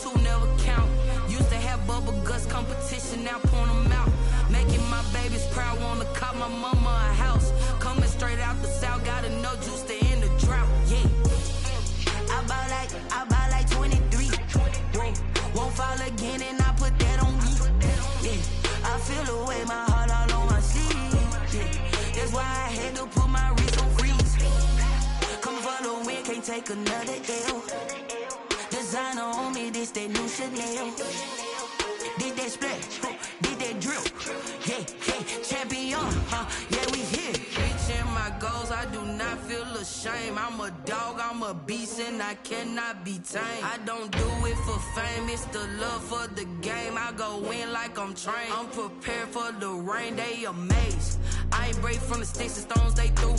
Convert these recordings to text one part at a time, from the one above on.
two never count. Used to have bubble guts competition, now point them out. Making my babies proud, wanna cop my mama a house. Coming straight out the south, got enough juice to end the drought. Yeah, I buy like 23. Won't fall again, and I put that on me. Yeah, I feel the way, my heart all on my sleeve. Yeah, that's why I had to put my wrist on freeze. Coming for the win, can't take another L. Designer on me, this that new Chanel. Did that splash, did that drill. Yeah, champion, yeah, we here. Reaching my goals, I do not feel ashamed. I'm a dog, I'm a beast, and I cannot be tamed. I don't do it for fame, it's the love for the game. I go in like I'm trained. I'm prepared for the rain, they amazed. I ain't break from the sticks and stones they threw.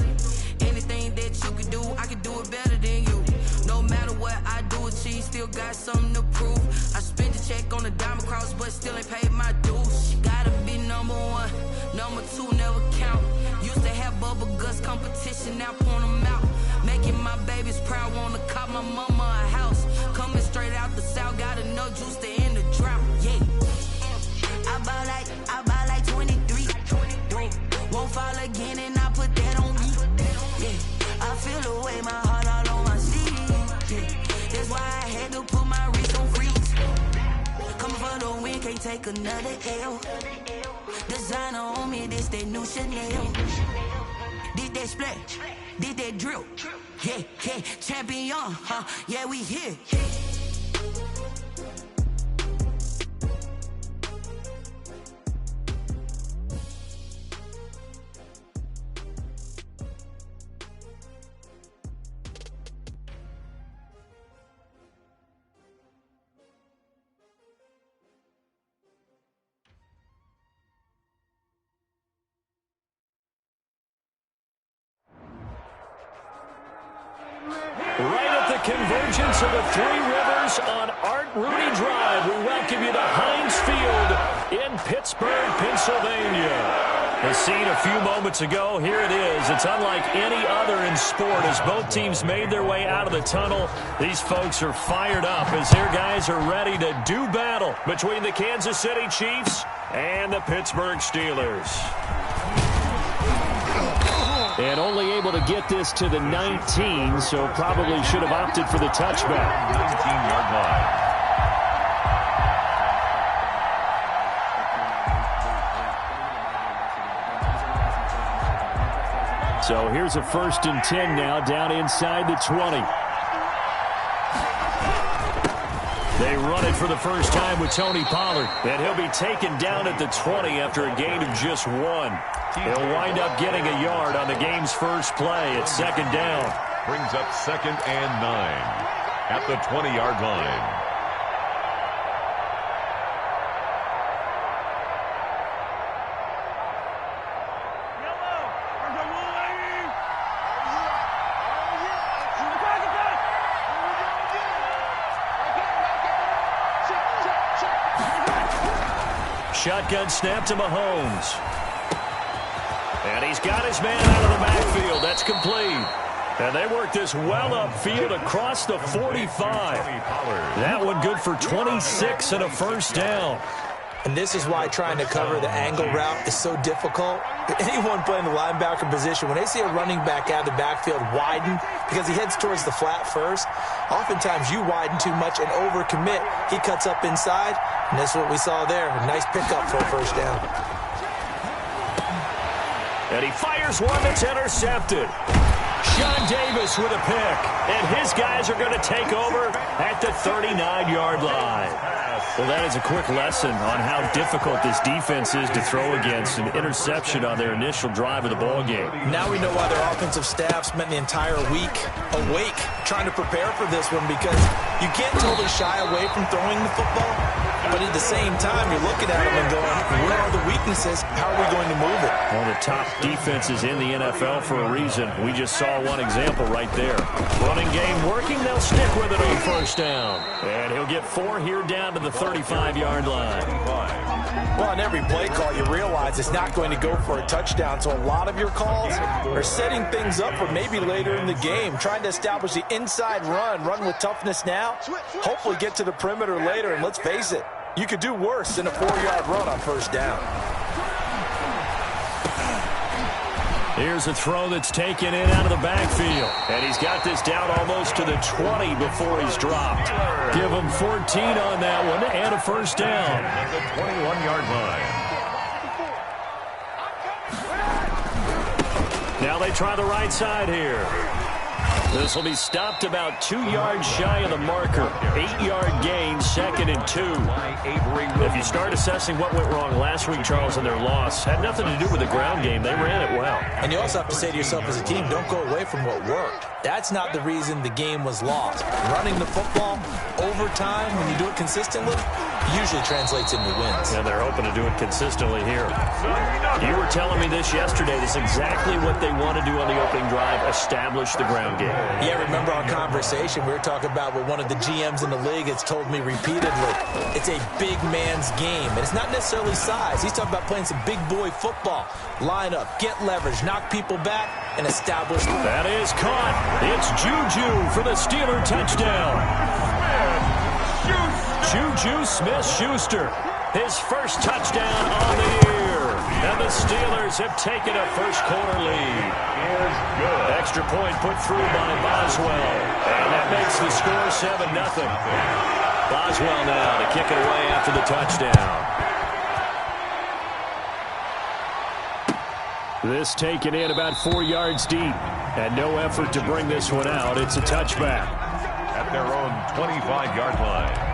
Anything that you can do, I can do it better than you. No matter what I do, achieve, still got something to prove. I spent the check on the diamond cross, but still ain't paid my dues. Gotta be number one, number two never count. Used to have bubble guts competition, now point them out. Making my babies proud, wanna cop my mama a house. Coming straight out the south, got enough juice to end the drought. Yeah, I buy like 23. Won't fall again, and I put that on me. Yeah, I feel the way, my heart all on my sleeve. Yeah, that's why I had to put my wrist on freeze. Coming for the win, can't take another L. Designer on me, this that new Chanel. Did that splash, did that drill. Yeah, champion, yeah, we here. Right at the convergence of the Three Rivers on Art Rooney Drive, we welcome you to Heinz Field in Pittsburgh, Pennsylvania. The scene a few moments ago, here it is. It's unlike any other in sport as both teams made their way out of the tunnel. These folks are fired up as their guys are ready to do battle between the Kansas City Chiefs and the Pittsburgh Steelers. And only able to get this to the 19, so probably should have opted for the touchback. 19-yard line. So here's a 1st and 10 now, down inside the 20. They run it for the first time with Tony Pollard, and he'll be taken down at the 20 after a gain of just 1. He'll wind up getting a yard on the game's first play at 2nd down. Brings up 2nd and 9 at the 20-yard line. Shotgun snap to Mahomes. And he's got his man out of the backfield. That's complete. And they work this well upfield across the 45. That one good for 26 and a first down. And this is why trying to cover the angle route is so difficult. Anyone playing the linebacker position, when they see a running back out of the backfield widen because he heads towards the flat first, oftentimes you widen too much and overcommit. He cuts up inside, and that's what we saw there. A nice pickup for a first down. And he fires one that's intercepted. Sean Davis with a pick. And his guys are going to take over at the 39-yard line. Well, that is a quick lesson on how difficult this defense is to throw against. An interception on their initial drive of the ballgame. Now we know why their offensive staff spent the entire week awake trying to prepare for this one, because you can't totally shy away from throwing the football, but at the same time, you're looking at them and going, where are the weaknesses? How are we going to move it? One of the top defenses in the NFL for a reason. We just saw saw one example right there. Running game working. They'll stick with it on first down. And he'll get 4 here down to the 35-yard line. Well, on every play call, you realize it's not going to go for a touchdown. So a lot of your calls are setting things up for maybe later in the game, trying to establish the inside run with toughness now, hopefully get to the perimeter later. And let's face it, you could do worse than a 4-yard run on first down. Here's a throw that's taken in out of the backfield. And he's got this down almost to the 20 before he's dropped. Give him 14 on that one and a first down. At the 21-yard line. Now they try the right side here. This will be stopped about 2 yards shy of the marker. 8-yard gain, 2nd and 2. If you start assessing what went wrong last week, Charles, in their loss, had nothing to do with the ground game. They ran it well. And you also have to say to yourself as a team, don't go away from what worked. That's not the reason the game was lost. Running the football, overtime, when you do it consistently, usually translates into wins. And they're hoping to do it consistently here. You were telling me this yesterday. This is exactly what they want to do on the opening drive, establish the ground game. Yeah, remember our conversation? We were talking about what one of the GMs in the league has told me repeatedly. It's a big man's game, and it's not necessarily size. He's talking about playing some big boy football. Line up, get leverage, knock people back, and establish. That is caught. It's Juju for the Steeler touchdown. Juju Smith-Schuster, his first touchdown on the year. And the Steelers have taken a first-quarter lead. Extra point put through by Boswell. And that makes the score 7-0. Boswell now to kick it away after the touchdown. This taken in about 4 yards deep. And no effort to bring this one out. It's a touchback. At their own 25-yard line.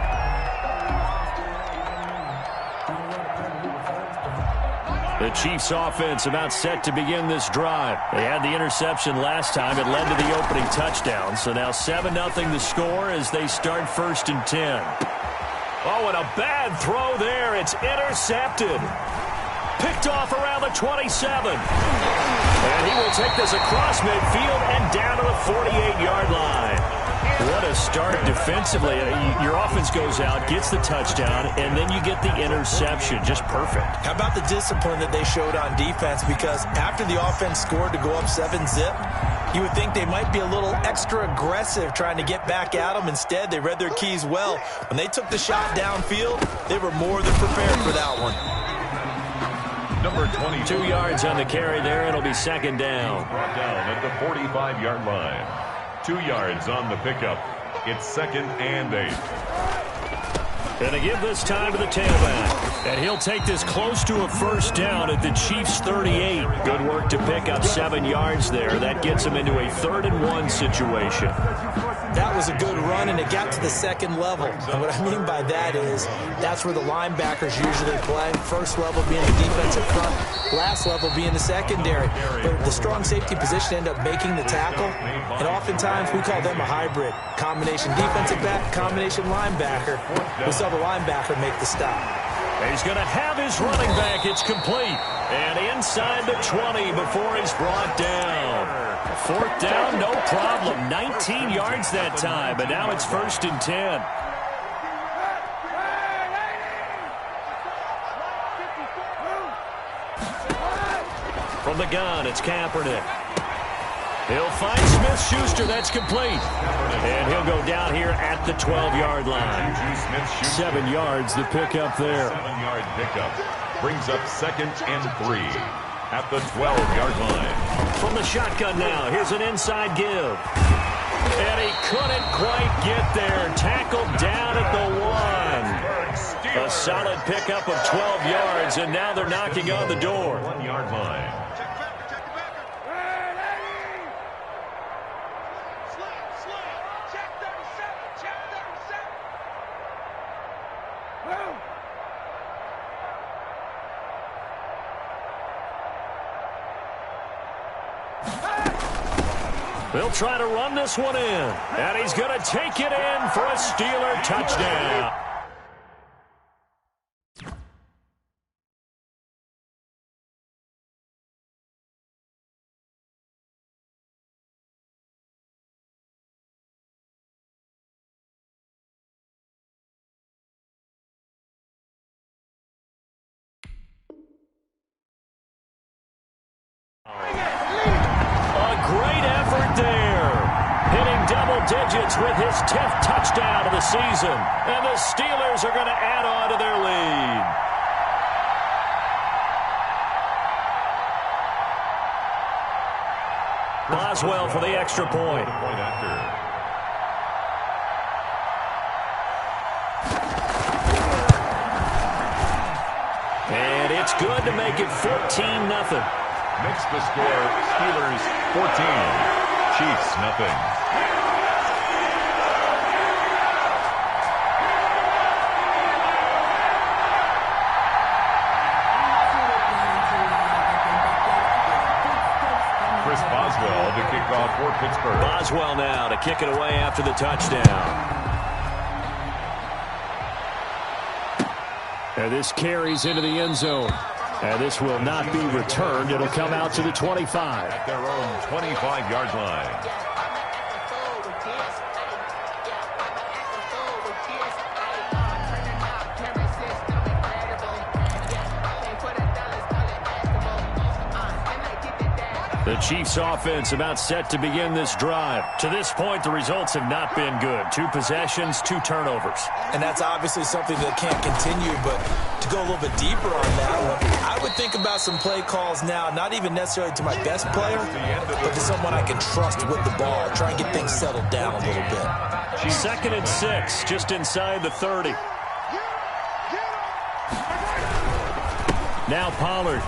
The Chiefs offense about set to begin this drive. They had the interception last time. It led to the opening touchdown. So now 7-0 the score as they start 1st and 10. Oh, and a bad throw there. It's intercepted. Picked off around the 27. And he will take this across midfield and down to the 48-yard line. What a start defensively. Your offense goes out, gets the touchdown, and then you get the interception. Just perfect. How about the discipline that they showed on defense? Because after the offense scored to go up 7-zip, you would think they might be a little extra aggressive trying to get back at them. Instead, they read their keys well. When they took the shot downfield, they were more than prepared for that one. Number 22. 2 yards on the carry there. It'll be 2nd down. Brought down at the 45-yard line. 2 yards on the pickup. It's 2nd and 8. And they give this time to the tailback. And he'll take this close to a first down at the Chiefs' 38. Good work to pick up 7 yards there. That gets him into a 3rd and 1 situation. That was a good run, and it got to the 2nd level. And what I mean by that is that's where the linebackers usually play. First level being the defensive front, last level being the secondary. But the strong safety position end up making the tackle, and oftentimes we call them a hybrid. Combination defensive back, combination linebacker. We saw the linebacker make the stop. He's going to have his running back. It's complete. And inside the 20 before he's brought down. 4th down, no problem. 19 yards that time, but now it's 1st and 10. From the gun, it's Kaepernick. He'll find Smith-Schuster. That's complete. And he'll go down here at the 12-yard line. 7 yards, the pickup there. 7-yard pickup. Brings up 2nd and 3 at the 12-yard line. From the shotgun now, here's an inside give. And he couldn't quite get there. Tackled down at the 1. A solid pickup of 12 yards, and now they're knocking on the door. 1-yard line. They'll try to run this one in. And he's going to take it in for a Steeler touchdown. double digits with his 10th touchdown of the season. And the Steelers are going to add on to their lead. Boswell for the extra point. And it's good to make it 14-0. Makes the score Steelers 14, Chiefs nothing. Chris Boswell to kick off for Pittsburgh. Boswell now to kick it away after the touchdown. And this carries into the end zone. And this will not be returned. It'll come out to the 25. At their own 25-yard line. The Chiefs offense about set to begin this drive. To this point, the results have not been good. 2 possessions, 2 turnovers. And that's obviously something that can't continue, but to go a little bit deeper on that one, I would think about some play calls now, not even necessarily to my best player, but to someone I can trust with the ball. Try and get things settled down a little bit. 2nd and 6, just inside the 30. Now Pollard.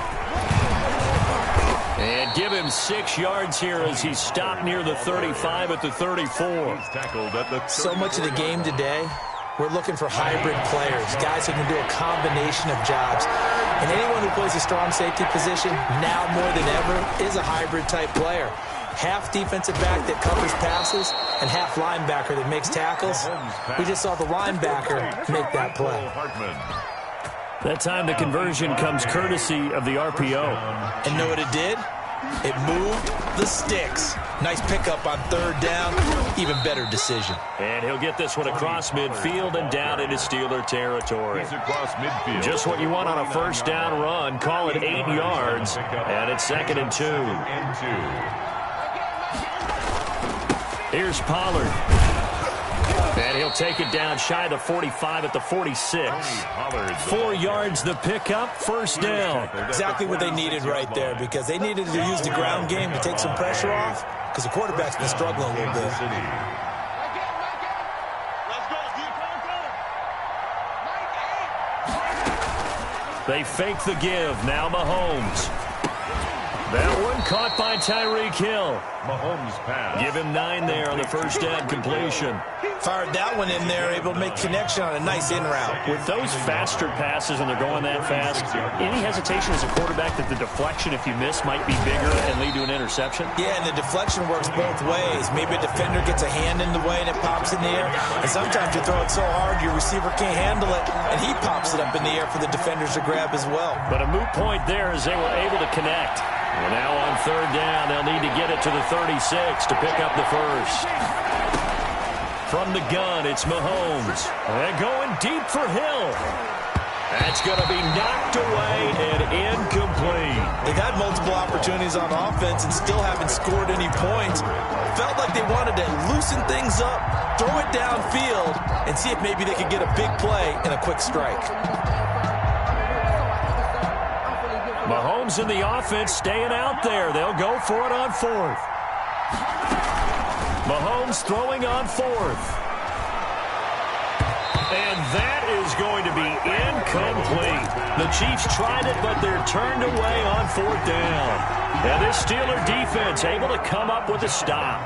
And give him 6 yards here as he's stopped near the 35 at the 34. So much of the game today, we're looking for hybrid players, guys who can do a combination of jobs. And anyone who plays a strong safety position, now more than ever, is a hybrid-type player. Half defensive back that covers passes and half linebacker that makes tackles. We just saw the linebacker make that play. That time the conversion comes courtesy of the RPO. And know what it did? It moved the sticks. Nice pickup on 3rd down. Even better decision. And he'll get this one across midfield and down into Steeler territory. Just what you want on a 1st down run. Call it 8 yards. And it's 2nd and 2. Here's Pollard. And he'll take it down shy of the 45 at the 46. 4 yards the pickup, 1st down. Exactly what they needed right there, because they needed to use the ground game to take some pressure off, because the quarterback's been struggling a little bit. They fake the give. Now Mahomes. That one caught by Tyreek Hill. Mahomes pass. Give him 9 there on the 1st down completion. Fired that one in there, able to make connection on a nice in route. With those faster passes and they're going that fast, any hesitation as a quarterback that the deflection, if you miss, might be bigger and lead to an interception? Yeah, and the deflection works both ways. Maybe a defender gets a hand in the way and it pops in the air. And sometimes you throw it so hard your receiver can't handle it, and he pops it up in the air for the defenders to grab as well. But a moot point there as they were able to connect. Well, now on 3rd down, they'll need to get it to the 36 to pick up the 1st. From the gun, it's Mahomes. And going deep for Hill. That's going to be knocked away and incomplete. They've had multiple opportunities on offense and still haven't scored any points. Felt like they wanted to loosen things up, throw it downfield, and see if maybe they could get a big play and a quick strike. Mahomes and the offense staying out there. They'll go for it on 4th. Mahomes throwing on 4th. And that is going to be incomplete. The Chiefs tried it, but they're turned away on 4th down. And this Steeler defense able to come up with a stop.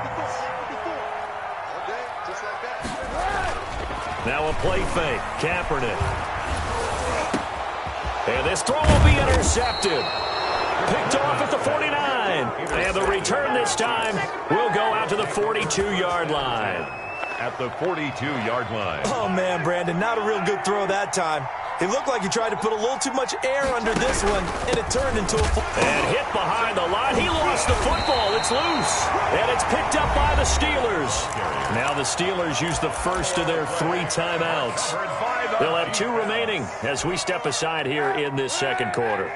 Now a play fake. Kaepernick. And this throw will be intercepted. Picked off at the 49. And the return this time will go out to the 42-yard line. At the 42-yard line. Oh, man, Brandon, not a real good throw that time. It looked like he tried to put a little too much air under this one, and it turned into a... And hit behind the line. He lost the football. It's loose. And it's picked up by the Steelers. Now the Steelers use the first of their 3 timeouts. They'll have 2 remaining as we step aside here in this 2nd quarter.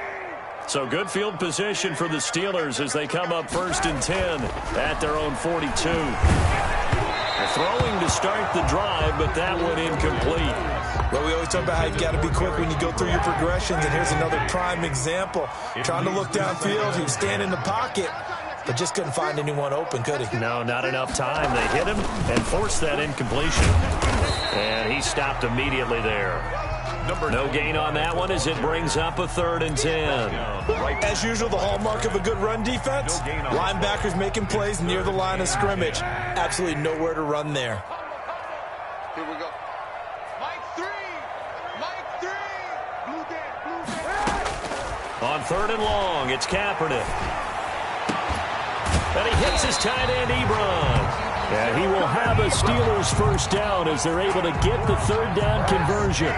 So good field position for the Steelers as they come up 1st and 10 at their own 42. throwing to start the drive, but that one incomplete. Well, we always talk about how you've got to be quick when you go through your progressions, and here's another prime example. Trying to look downfield, he was standing in the pocket, but just couldn't find anyone open, could he? No, not enough time. They hit him and forced that incompletion. And he stopped immediately there. No gain on that one as it brings up a 3rd and 10. As usual, the hallmark of a good run defense, linebackers making plays near the line of scrimmage. Absolutely nowhere to run there. Here we go. Mike 3. Blue On 3rd and long, it's Kaepernick. And he hits his tight end, Ebron. And he will have a Steelers first down as they're able to get the 3rd down conversion.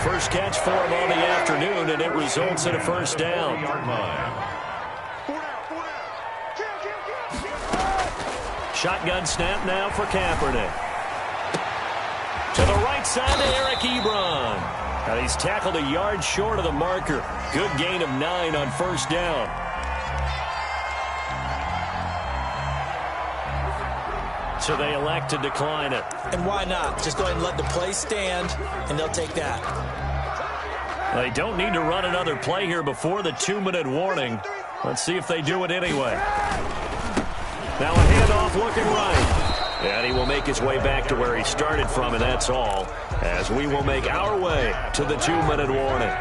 First catch for him on the afternoon, and it results in a first down. Shotgun snap now for Kaepernick. To the right side to Eric Ebron. And he's tackled a yard short of the marker. Good gain of 9 on first down. So they elect to decline it. And why not? Just go ahead and let the play stand, and they'll take that. They don't need to run another play here before the 2-minute warning. Let's see if they do it anyway. Now a handoff looking right. And he will make his way back to where he started from, and that's all. As we will make our way to the 2-minute warning.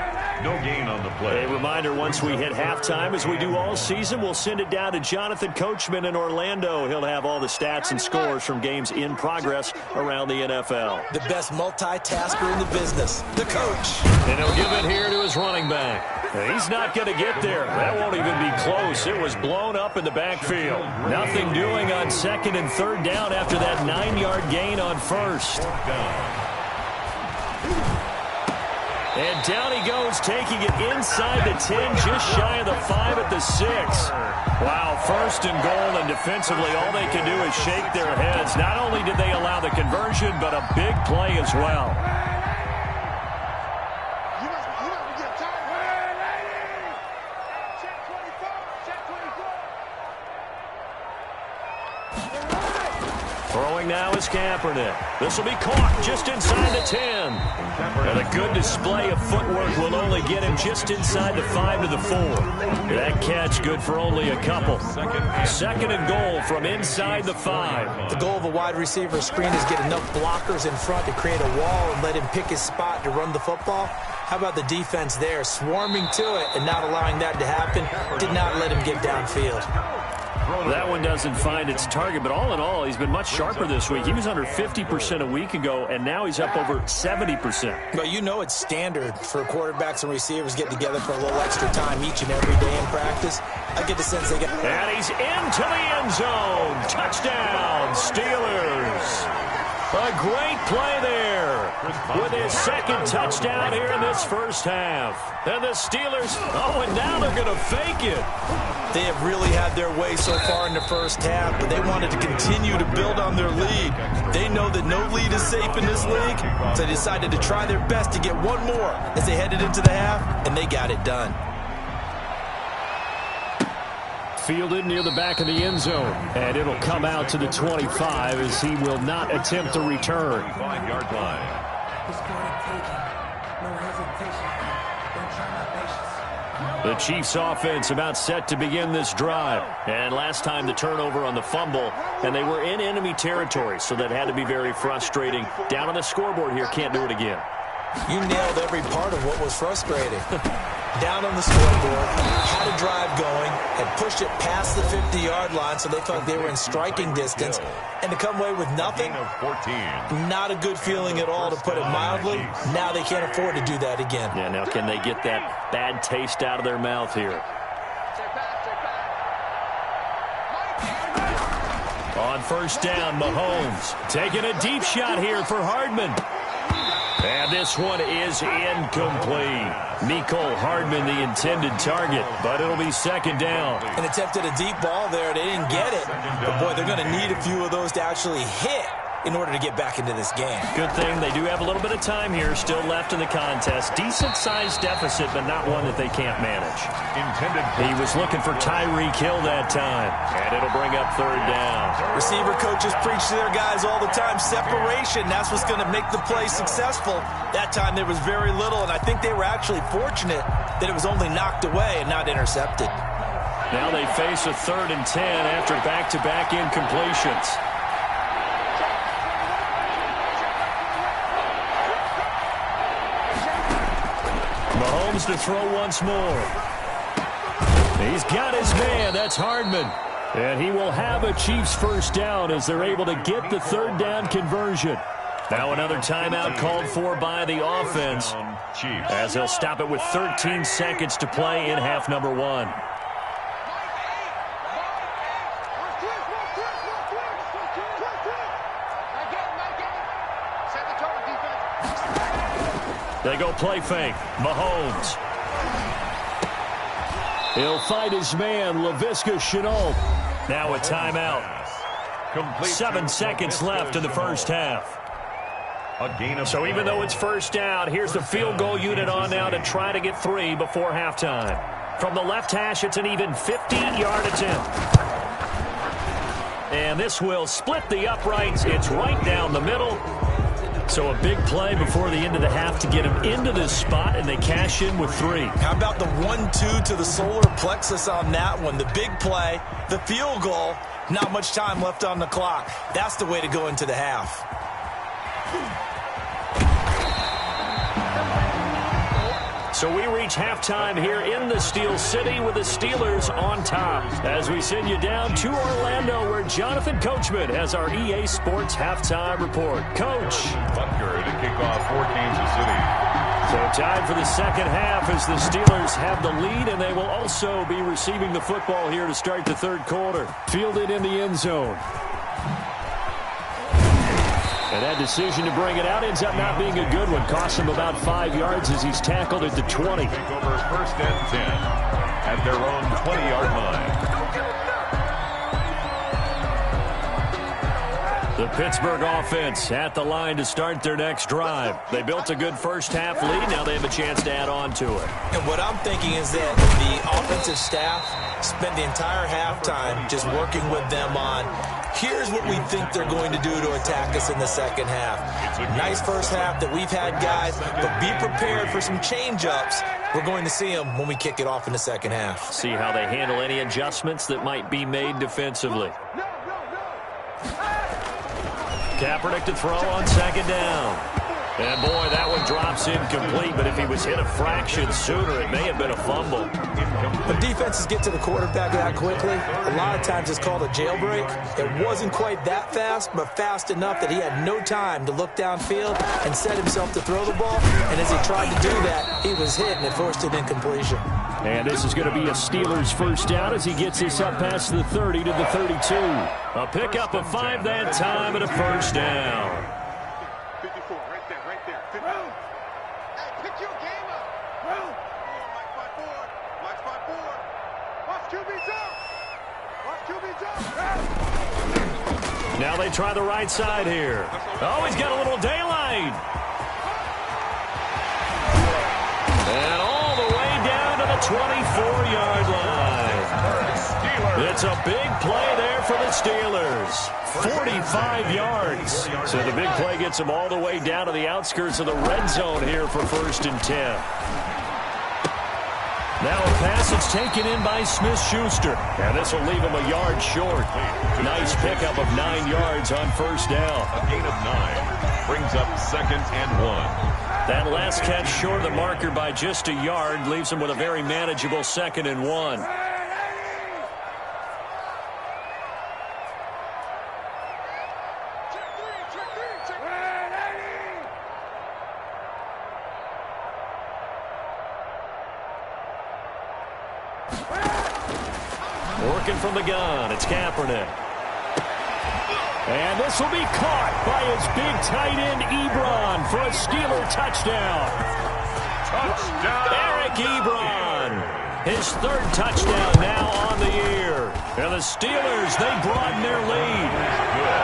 No gain on the play. A reminder, once we hit halftime, as we do all season, we'll send it down to Jonathan Coachman in Orlando. He'll have all the stats and scores from games in progress around the NFL. The best multitasker in the business, the coach. And he'll give it here to his running back. He's not going to get there. That won't even be close. It was blown up in the backfield. Nothing doing on 2nd and 3rd down after that 9-yard gain on 1st. And down he goes, taking it inside the 10, just shy of the 5 at the 6. Wow, 1st and goal, and defensively all they can do is shake their heads. Not only did they allow the conversion, but a big play as well. Throwing now is Kaepernick. This will be caught just inside the 10. And a good display of footwork will only get him just inside the 5 to the 4. That catch good for only a couple. 2nd and goal from inside the 5. The goal of a wide receiver screen is get enough blockers in front to create a wall and let him pick his spot to run the football. How about the defense there, swarming to it and not allowing that to happen? Did not let him get downfield. That one doesn't find its target, but all in all, he's been much sharper this week. He was under 50% a week ago, and now he's up over 70%. Well, you know it's standard for quarterbacks and receivers getting together for a little extra time each and every day in practice. I get the sense they get... And he's into the end zone. Touchdown, Steelers. A great play there with his 2nd touchdown here in this first half. And the Steelers, and now they're going to fake it. They have really had their way so far in the first half, but they wanted to continue to build on their lead. They know that no lead is safe in this league, so they decided to try their best to get one more as they headed into the half, and they got it done. Fielded near the back of the end zone, and it'll come out to the 25 as he will not attempt to return. 5-yard line. The Chiefs offense about set to begin this drive. And last time the turnover on the fumble, and they were in enemy territory, so that had to be very frustrating. Down on the scoreboard here, can't do it again. You nailed every part of what was frustrating. Down on the scoreboard, had a drive going, had pushed it past the 50-yard line so they felt like they were in striking distance, and to come away with nothing, not a good feeling at all, to put it mildly. Now they can't afford to do that again. Yeah, now can they get that bad taste out of their mouth here? On first down, Mahomes taking a deep shot here for Hardman. And this one is incomplete. Mecole Hardman, the intended target, but it'll be 2nd down. An attempt at a deep ball there. They didn't get it. But, boy, they're going to need a few of those to actually hit in order to get back into this game. Good thing they do have a little bit of time here still left in the contest. Decent-sized deficit, but not one that they can't manage. He was looking for Tyreek Hill that time, and it'll bring up third down. Receiver coaches preach to their guys all the time. Separation, that's what's going to make the play successful. That time there was very little, and I think they were actually fortunate that it was only knocked away and not intercepted. Now they face a 3rd and 10 after back-to-back incompletions. Mahomes to throw once more. He's got his man. That's Hardman. And he will have a Chiefs first down as they're able to get the 3rd down conversion. Now another timeout called for by the offense as they'll stop it with 13 seconds to play in half number 1. They go play fake. Mahomes. He'll find his man, Laviska Shenault. Now a timeout. 7 seconds left in the first half. So even though it's first down, here's the field goal unit on now to try to get 3 before halftime. From the left hash, it's an even 50-yard attempt. And this will split the uprights. It's right down the middle. So a big play before the end of the half to get him into this spot, and they cash in with 3. How about the 1-2 to the solar plexus on that one? The big play, the field goal, not much time left on the clock. That's the way to go into the half. So we reach halftime here in the Steel City with the Steelers on top. As we send you down to Orlando, where Jonathan Coachman has our EA Sports halftime report. Coach. Butker to kick off for Kansas City. So time for the second half as the Steelers have the lead, and they will also be receiving the football here to start the third quarter. Fielded in the end zone. And that decision to bring it out ends up not being a good one. Costs him about 5 yards as he's tackled at the 20. Take over 1st and 10 at their own 20-yard line. The Pittsburgh offense at the line to start their next drive. They built a good first half lead. Now they have a chance to add on to it. And what I'm thinking is that the offensive staff spent the entire halftime just working with them on, here's what we think they're going to do to attack us in the second half. Nice first half that we've had, guys, but be prepared for some change-ups. We're going to see them when we kick it off in the second half. See how they handle any adjustments that might be made defensively. Kaepernick to throw on second down. And, boy, that one drops incomplete, but if he was hit a fraction sooner, it may have been a fumble. When defenses get to the quarterback that quickly, a lot of times it's called a jailbreak. It wasn't quite that fast, but fast enough that he had no time to look downfield and set himself to throw the ball. And as he tried to do that, he was hit, and it forced an incompletion. And this is going to be a Steelers first down as he gets this up past the 30 to the 32. A pickup of 5 that time and a first down. 54, right there, right there. 50. Hey, pick your game up. Watch my board. Watch my board. Watch QB's up. Now they try the right side here. Oh, he's got a little daylight. And all the way down to the 24-yard line. It's a big play there for the Steelers. 45 yards. So the big play gets them all the way down to the outskirts of the red zone here for 1st and 10. Now a pass that's taken in by Smith-Schuster. And this will leave him a yard short. Nice pickup of 9 yards on first down. A gain of 9 brings up 2nd and 1. That last catch short of the marker by just a yard leaves him with a very manageable 2nd and 1. Working from the gun, it's Kaepernick. And this will be caught by his big tight end, Ebron, for a Steeler touchdown. Touchdown! Eric Ebron His third touchdown now on the year. And the Steelers, they broaden their lead.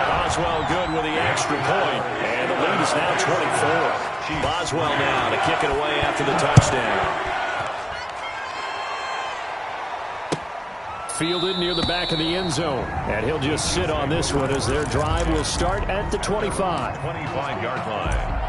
Boswell good with the extra point. And the lead is now 24. Boswell now to kick it away after the touchdown. Fielded near the back of the end zone. And he'll just sit on this one as their drive will start at the 25. 25-yard line.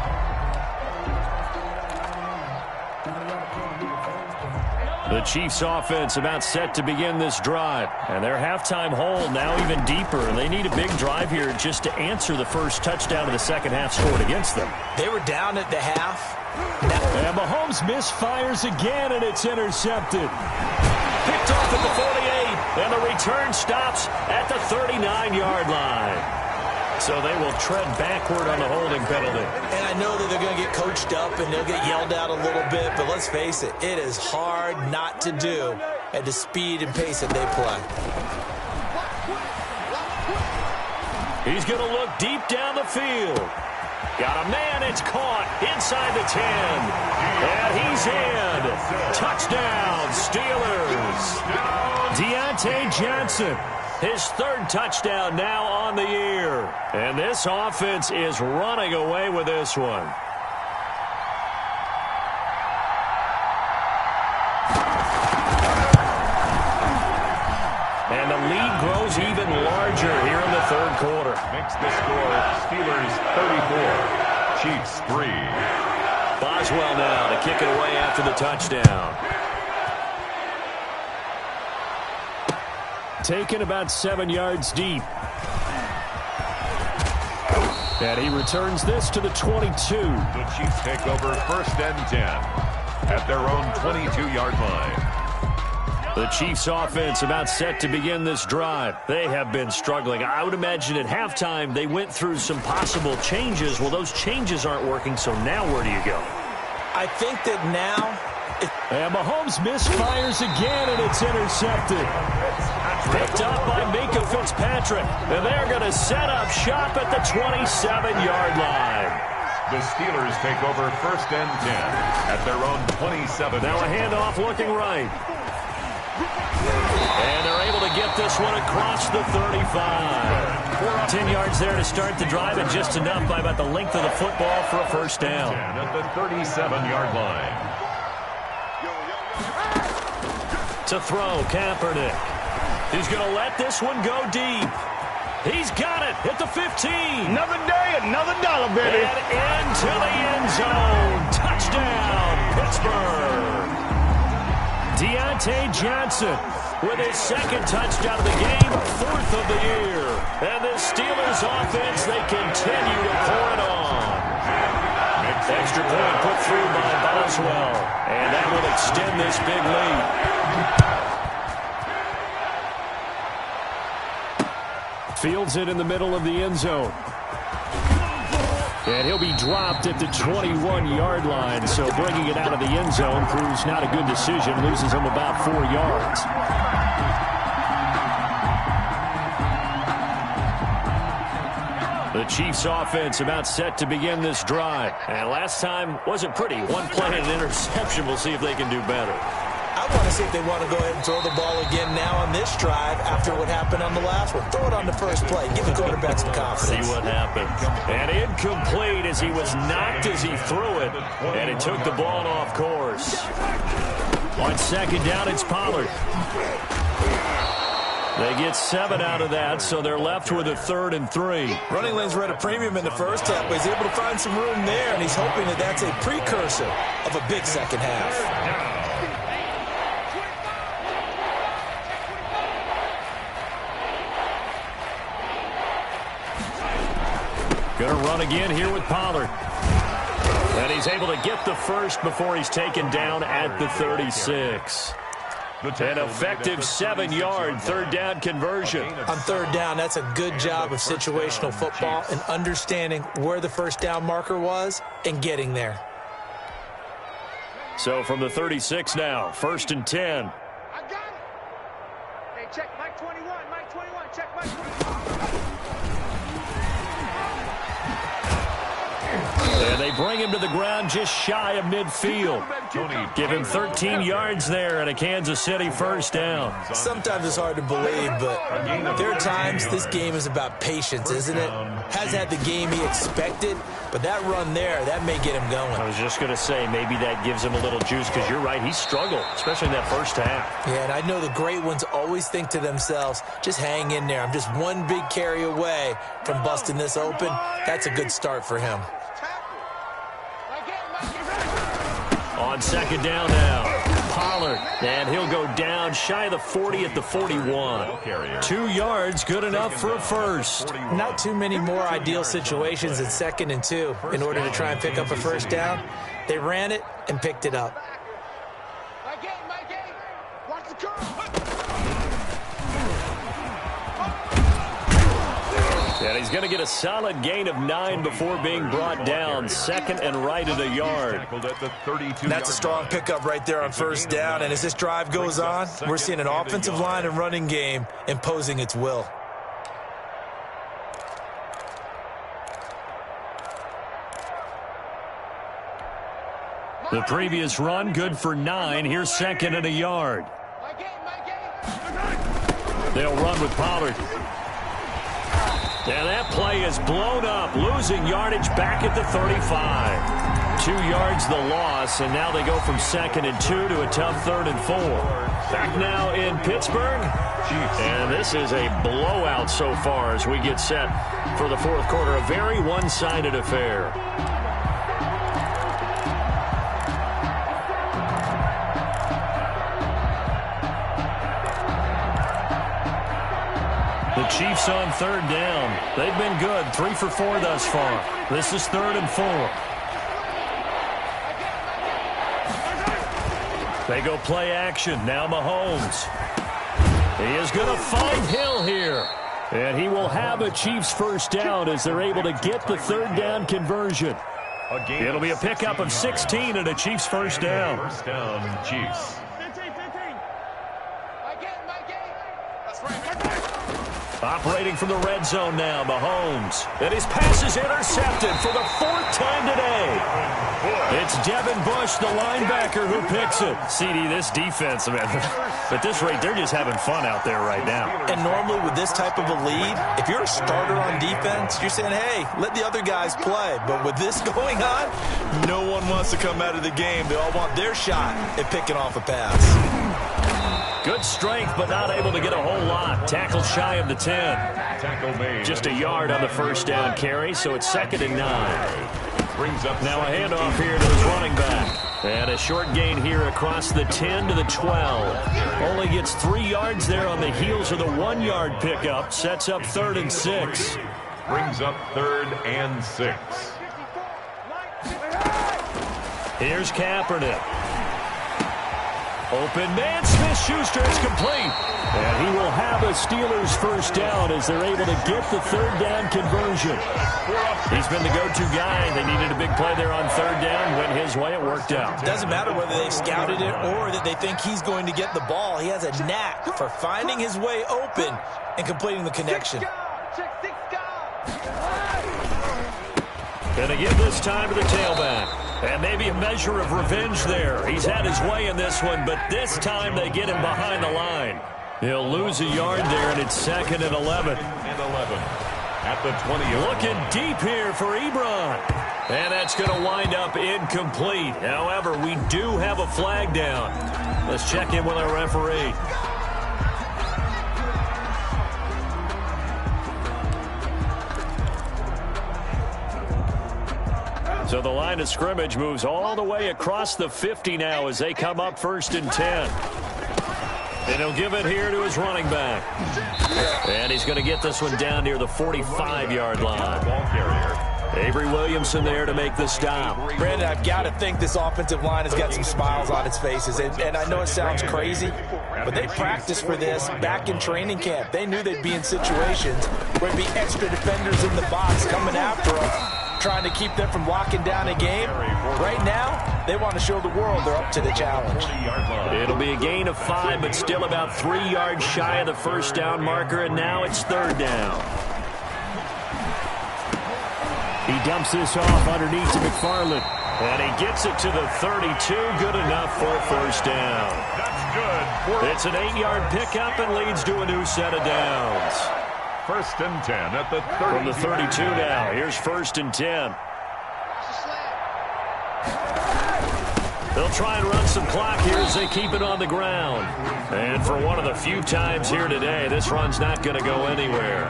The Chiefs offense about set to begin this drive. And their halftime hole now even deeper. They need a big drive here just to answer the first touchdown of the second half scored against them. They were down at the half. And Mahomes misfires again, and it's intercepted. Picked off at the 48, and the return stops at the 39-yard line. So they will tread backward on the holding penalty. And I know that they're going to get coached up and they'll get yelled at a little bit, but let's face it, it is hard not to do at the speed and pace that they play. He's going to look deep down the field. Got a man, it's caught inside the 10. And he's in. Touchdown, Steelers. Deontay Johnson. His third touchdown now on the year. And this offense is running away with this one. And the lead grows even larger here in the third quarter. Makes the score Steelers 34, Chiefs 3. Boswell now to kick it away after the touchdown. Taken about 7 yards deep. And he returns this to the 22. The Chiefs take over first and 10 at their own 22-yard line. The Chiefs offense about set to begin this drive. They have been struggling. I would imagine at halftime they went through some possible changes. Well, those changes aren't working, so now where do you go? I think that now... And Mahomes misfires again, and it's intercepted. Picked up by Minka Fitzpatrick. And they're going to set up shop at the 27-yard line. The Steelers take over first and 10 at their own 27. Now a handoff looking right. And they're able to get this one across the 35. 10 yards there to start the drive, and just enough by about the length of the football for a first down. At the 37-yard line. To throw, Kaepernick. He's going to let this one go deep. He's got it at the 15. Another day, another dollar, baby. And into the end zone. Touchdown, Pittsburgh. Deontay Johnson with his second touchdown of the game, fourth of the year. And the Steelers offense, they continue to pour it on. Extra point put through by Boswell. And that will extend this big lead. Fields it in the middle of the end zone. And he'll be dropped at the 21-yard line. So bringing it out of the end zone proves not a good decision. Loses him about 4 yards. The Chiefs offense about set to begin this drive. And last time wasn't pretty. One play and an interception. We'll see if they can do better. I want to see if they want to go ahead and throw the ball again now on this drive after what happened on the last one. Throw it on the first play. Give the quarterback some confidence. See what happens. And incomplete as he was knocked as he threw it. And it took the ball off course. On second down, it's Pollard. They get 7 out of that, so they're left with a 3rd and 3. Running lanes were at a premium in the first half, but he's able to find some room there, and he's hoping that that's a precursor of a big second half. Going to run again here with Pollard. And he's able to get the first before he's taken down at the 36. An effective 7-yard third down conversion. On third down, that's a good job of situational football and understanding where the first down marker was and getting there. So from the 36 now, 1st and 10. I got it. Hey, check Mike 21. Mike 21. Check Mike 21. And they bring him to the ground just shy of midfield. Give him 13 yards there and a Kansas City first down. Sometimes it's hard to believe, but there are times this game is about patience, isn't it? Has had the game he expected, but that run there, that may get him going. I was just going to say, maybe that gives him a little juice, because you're right, he struggled, especially in that first half. Yeah, and I know the great ones always think to themselves, just hang in there. I'm just one big carry away from busting this open. That's a good start for him. On second down now, Pollard, and he'll go down shy of the 40 at the 41. 2 yards, good enough for a first. Not too many more ideal situations in 2nd and 2 in order to try and pick up a first down. They ran it and picked it up. Watch the curve. And he's going to get a solid gain of 9 before being brought down. 2nd and right at a yard. That's a strong pickup right there on first down. And as this drive goes on, we're seeing an offensive line and running game imposing its will. The previous run, good for 9. Here's 2nd and a yard. They'll run with Pollard. And that play is blown up, losing yardage back at the 35. 2 yards the loss, and now they go from 2nd and 2 to a tough 3rd and 4. Back now in Pittsburgh, and this is a blowout so far as we get set for the 4th quarter. A very one-sided affair. The Chiefs on 3rd down. They've been good, 3 for 4 thus far. This is 3rd and 4. They go play action. Now Mahomes. He is going to find Hill here. And he will have a Chiefs first down as they're able to get the 3rd down conversion. It'll be a pickup of 16 and a Chiefs first down. First down, Chiefs. Operating from the red zone now, Mahomes. And his pass is intercepted for the 4th time today. It's Devin Bush, the linebacker, who picks it. CD, this defense, man, at this rate, they're just having fun out there right now. And normally with this type of a lead, if you're a starter on defense, you're saying, hey, let the other guys play. But with this going on, no one wants to come out of the game. They all want their shot at picking off a pass. Good strength, but not able to get a whole lot. Tackle shy of the 10. Just a yard on the first down carry, so it's 2nd and 9. Now a handoff here to his running back. And a short gain here across the 10 to the 12. Only gets 3 yards there on the heels of the 1-yard pickup. Sets up 3rd and 6. Brings up 3rd and 6. Here's Kaepernick. Open man, Smith-Schuster is complete. And he will have a Steelers first down as they're able to get the 3rd down conversion. He's been the go-to guy. They needed a big play there on 3rd down. Went his way, it worked out. It doesn't matter whether they've scouted it or that they think he's going to get the ball. He has a knack for finding his way open and completing the connection. Gonna give this time to the tailback. And maybe a measure of revenge there. He's had his way in this one, but this time they get him behind the line. He'll lose a yard there, and it's 2nd and 11. At the 20. Looking deep here for Ebron. And that's going to wind up incomplete. However, we do have a flag down. Let's check in with our referee. So the line of scrimmage moves all the way across the 50 now as they come up 1st and 10. And he'll give it here to his running back. And he's going to get this one down near the 45-yard line. Avery Williamson there to make the stop. Brandon, I've got to think this offensive line has got some smiles on its faces. And I know it sounds crazy, but they practiced for this back in training camp. They knew they'd be in situations where there'd be extra defenders in the box coming after them, trying to keep them from locking down a game. Right now, they want to show the world they're up to the challenge. It'll be a gain of 5, but still about 3 yards shy of the first down marker, and now it's 3rd down. He dumps this off underneath to McFarland. And he gets it to the 32. Good enough for a first down. That's good. It's an 8-yard pickup and leads to a new set of downs. 1st and 10 at the 30. From the 32 now. Here's 1st and 10. They'll try and run some clock here as they keep it on the ground. And for one of the few times here today, this run's not going to go anywhere.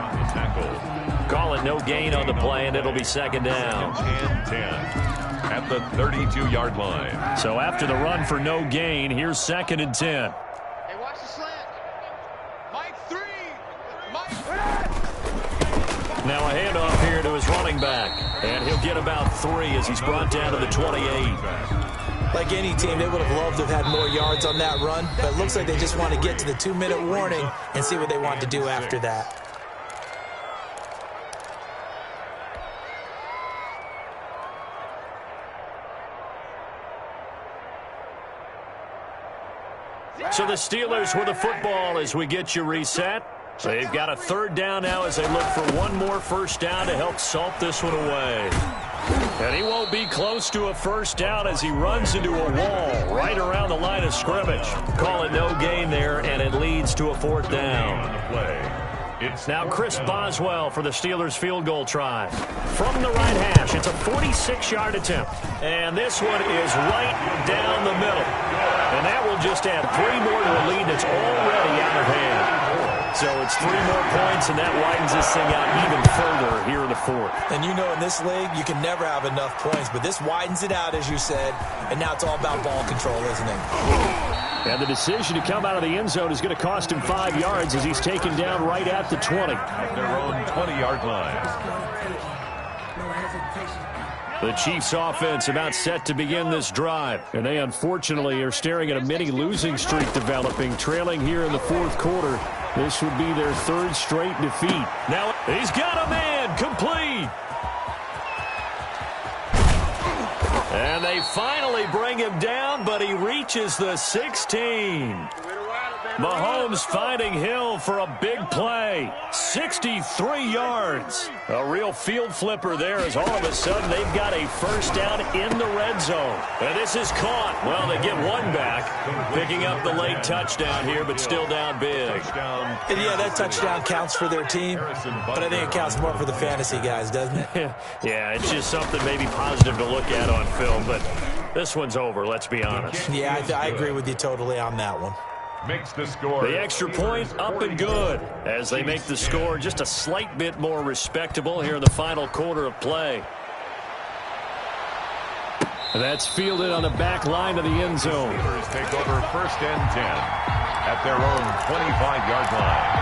Call it no gain on the play, and it'll be 2nd down. And 10 at the 32-yard line. So after the run for no gain, here's 2nd and 10. Hey, watch the slant. Mike 3. Mike. Now a handoff here to his running back. And he'll get about 3 as he's brought down to the 28. Like any team, they would have loved to have had more yards on that run, but it looks like they just want to get to the 2-minute warning and see what they want to do after that. So the Steelers with the football as we get you reset. They've got a 3rd down now as they look for one more first down to help salt this one away. And he won't be close to a first down as he runs into a wall right around the line of scrimmage. Call it no gain there, and it leads to a 4th down. Now Chris Boswell for the Steelers field goal try. From the right hash, it's a 46-yard attempt. And this one is right down the middle. And that will just add 3 more to a lead that's already out of hand. So it's 3 more points, and that widens this thing out even further here in the 4th. And you know in this league, you can never have enough points, but this widens it out, as you said, and now it's all about ball control, isn't it? And the decision to come out of the end zone is going to cost him 5 yards as he's taken down right at the 20. At their own 20-yard line. The Chiefs offense about set to begin this drive. And they unfortunately are staring at a mini losing streak developing, trailing here in the 4th quarter. This would be their 3rd straight defeat. Now he's got a man complete. And they finally bring him down, but he reaches the 16. Mahomes finding Hill for a big play. 63 yards. A real field flipper there as all of a sudden they've got a first down in the red zone. And this is caught. Well, they get one back, picking up the late touchdown here, but still down big. And yeah, that touchdown counts for their team, but I think it counts more for the fantasy guys, doesn't it? Yeah, it's just something maybe positive to look at on film, but this one's over, let's be honest. Yeah, I agree with you totally on that one. Makes the score. The extra point up and good as they make the score just a slight bit more respectable here in the final quarter of play. That's fielded on the back line of the end zone. Steelers take over 1st and 10 at their own 25-yard line.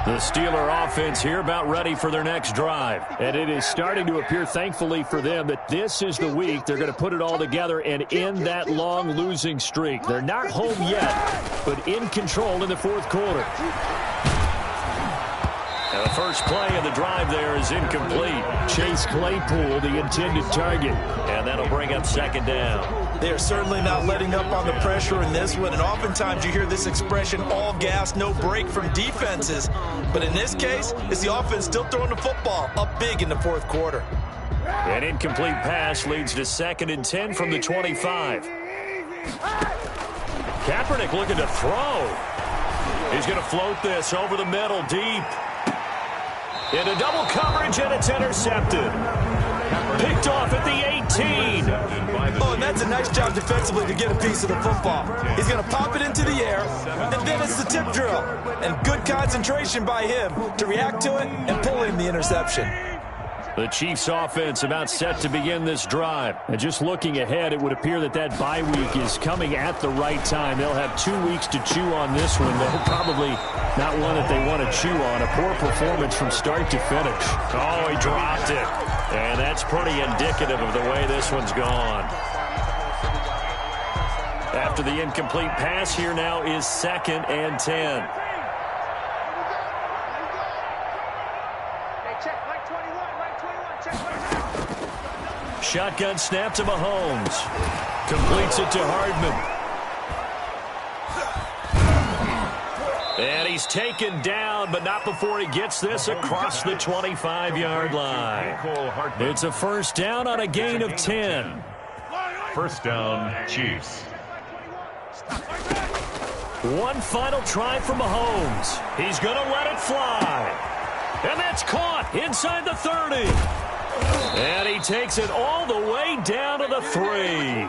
The Steeler offense here about ready for their next drive. And it is starting to appear, thankfully for them, that this is the week they're going to put it all together and end that long losing streak. They're not home yet, but in control in the 4th quarter. And the first play of the drive there is incomplete. Chase Claypool, the intended target. And that'll bring up 2nd down. They are certainly not letting up on the pressure in this one, and oftentimes you hear this expression, all gas, no break from defenses. But in this case, it's the offense still throwing the football up big in the 4th quarter. An incomplete pass leads to 2nd and 10 from the 25. Kaepernick looking to throw. He's going to float this over the middle deep. Into double coverage, and it's intercepted. Picked off at the 18. Oh, and that's a nice job defensively to get a piece of the football. He's going to pop it into the air, and then it's the tip drill. And good concentration by him to react to it and pull in the interception. The Chiefs offense about set to begin this drive. And just looking ahead, it would appear that that bye week is coming at the right time. They'll have 2 weeks to chew on this one. They're probably not one that they want to chew on. A poor performance from start to finish. Oh, he dropped it. And that's pretty indicative of the way this one's gone. After the incomplete pass, here now is 2nd and 10. Shotgun snap to Mahomes. Completes it to Hardman. And he's taken down, but not before he gets this across the 25-yard line. It's a first down on a gain of 10. First down, Chiefs. One final try for Mahomes. He's going to let it fly. And that's caught inside the 30. And he takes it all the way down to the 3.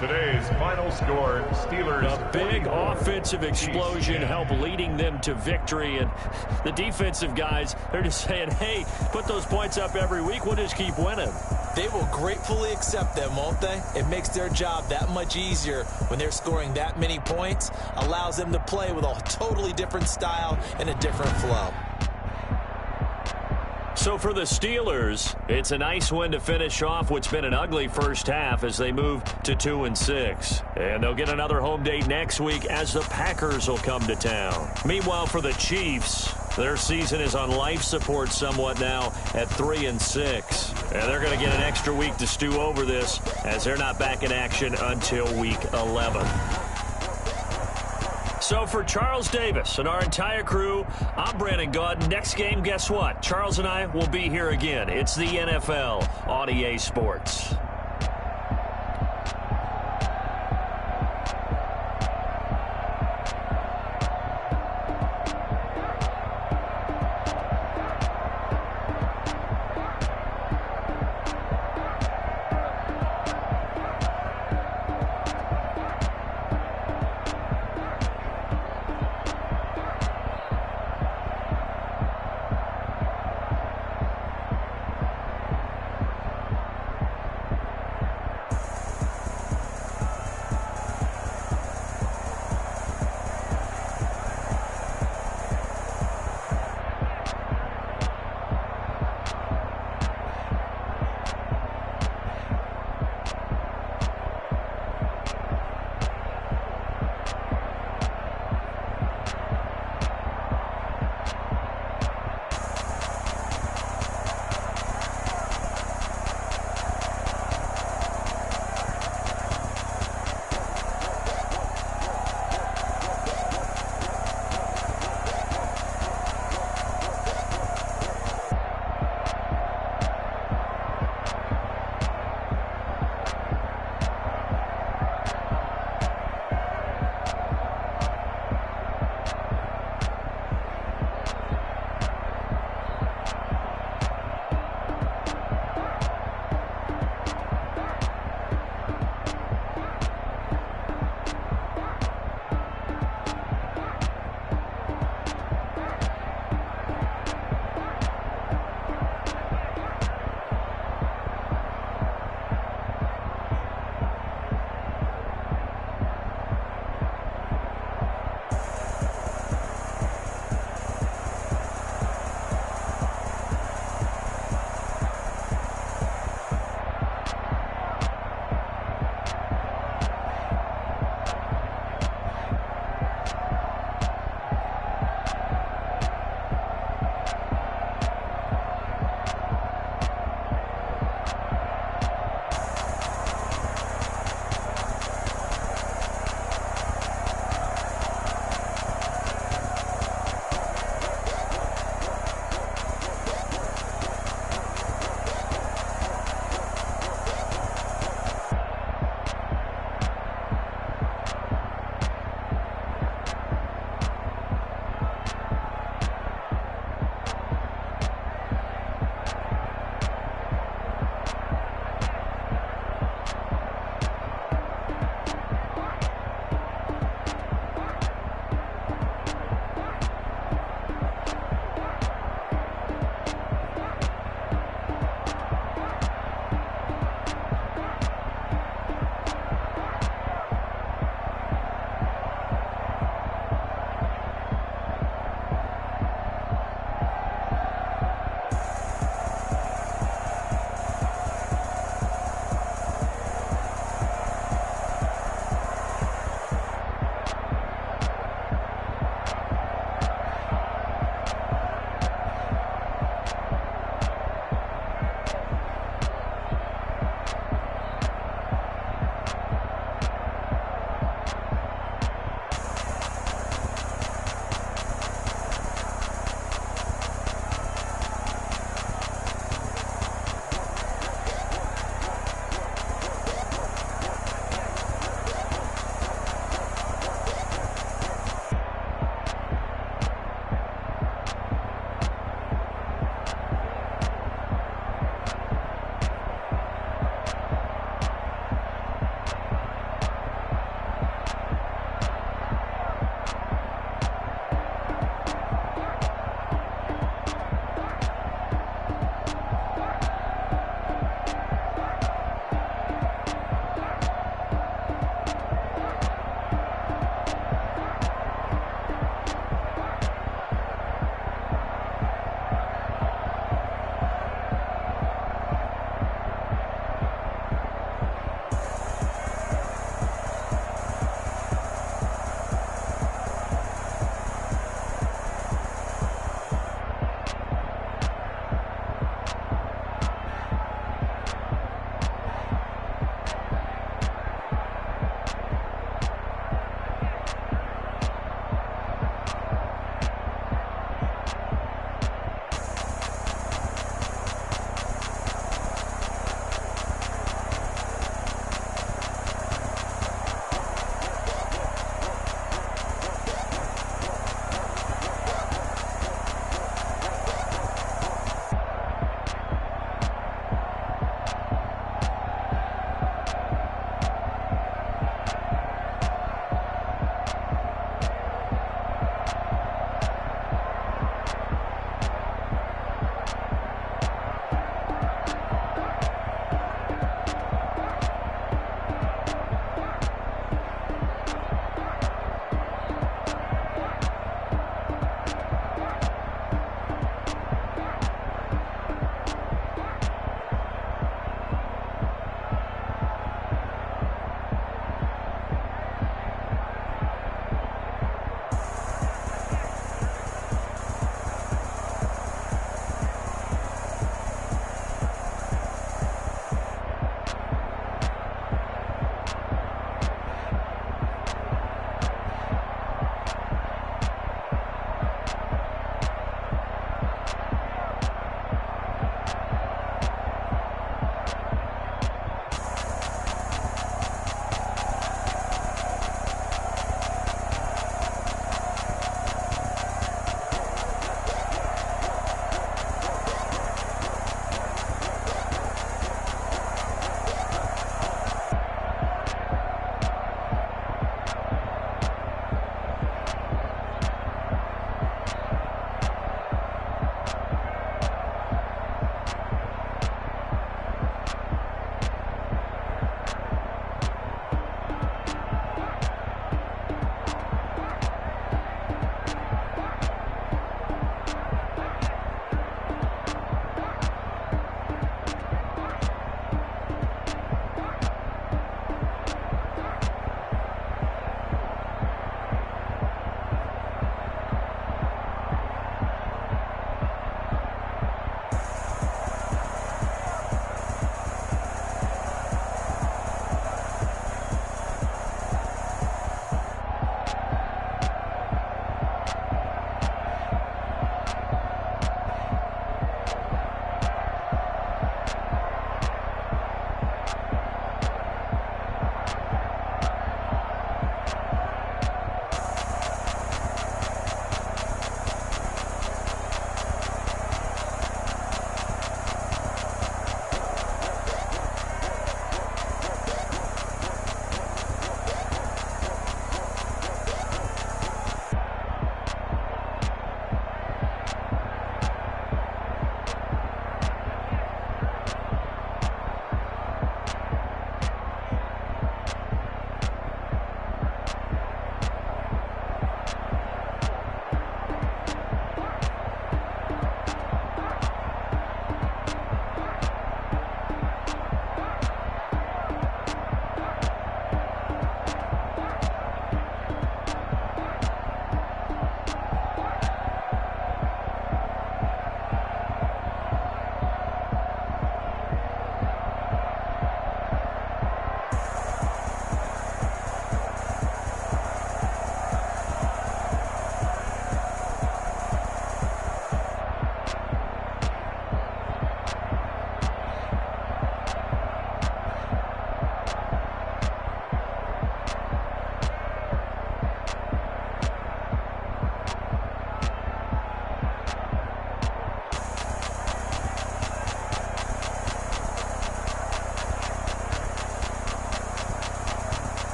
Today's final score, Steelers. A big offensive explosion helped leading them to victory. And the defensive guys, they're just saying, hey, put those points up every week. We'll just keep winning. They will gratefully accept them, won't they? It makes their job that much easier when they're scoring that many points. Allows them to play with a totally different style and a different flow. So for the Steelers, it's a nice win to finish off what's been an ugly first half as they move to 2-6. And they'll get another home date next week as the Packers will come to town. Meanwhile, for the Chiefs, their season is on life support somewhat now at 3-6. And they're going to get an extra week to stew over this as they're not back in action until week 11. So for Charles Davis and our entire crew, I'm Brandon Gaudin. Next game, guess what? Charles and I will be here again. It's the NFL on EA Sports.